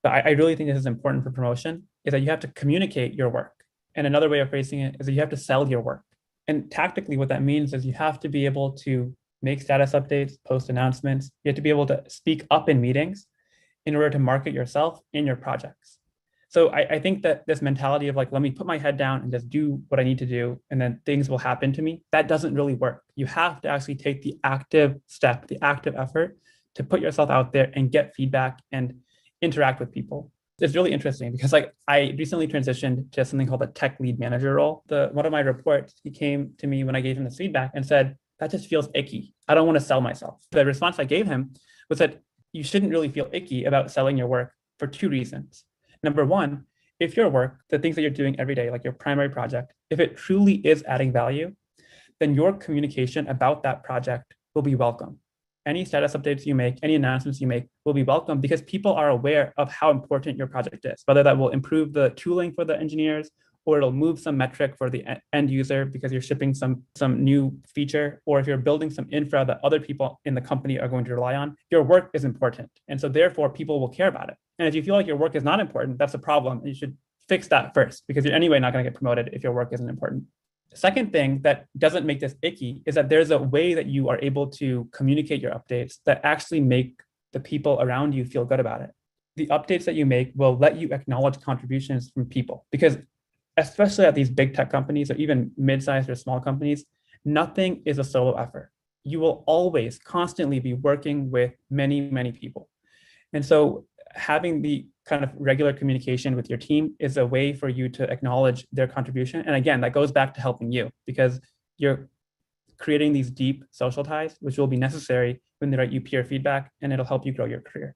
but I really think this is important for promotion, is that you have to communicate your work. And another way of phrasing it is that you have to sell your work. And tactically, what that means is you have to be able to make status updates, post announcements. You have to be able to speak up in meetings in order to market yourself in your projects. So I think that this mentality of like, let me put my head down and just do what I need to do, and then things will happen to me, that doesn't really work. You have to actually take the active step, the active effort to put yourself out there and get feedback and interact with people. It's really interesting because like I recently transitioned to something called a tech lead manager role. One of my reports, he came to me when I gave him this feedback and said, that just feels icky. I don't want to sell myself. The response I gave him was that you shouldn't really feel icky about selling your work for two reasons. Number one, if your work, the things that you're doing every day, like your primary project, if it truly is adding value, then your communication about that project will be welcome. Any status updates you make, any announcements you make will be welcome because people are aware of how important your project is, whether that will improve the tooling for the engineers or it'll move some metric for the end user because you're shipping some new feature, or if you're building some infra that other people in the company are going to rely on, your work is important. And so therefore people will care about it. And if you feel like your work is not important, that's a problem. You should fix that first because you're anyway not going to get promoted if your work isn't important. The second thing that doesn't make this icky is that there's a way that you are able to communicate your updates that actually make the people around you feel good about it. The updates that you make will let you acknowledge contributions from people because especially at these big tech companies or even mid-sized or small companies, nothing is a solo effort. You will always constantly be working with many, many people. And so having the kind of regular communication with your team is a way for you to acknowledge their contribution. And again, that goes back to helping you because you're creating these deep social ties, which will be necessary when they write you peer feedback, and it'll help you grow your career.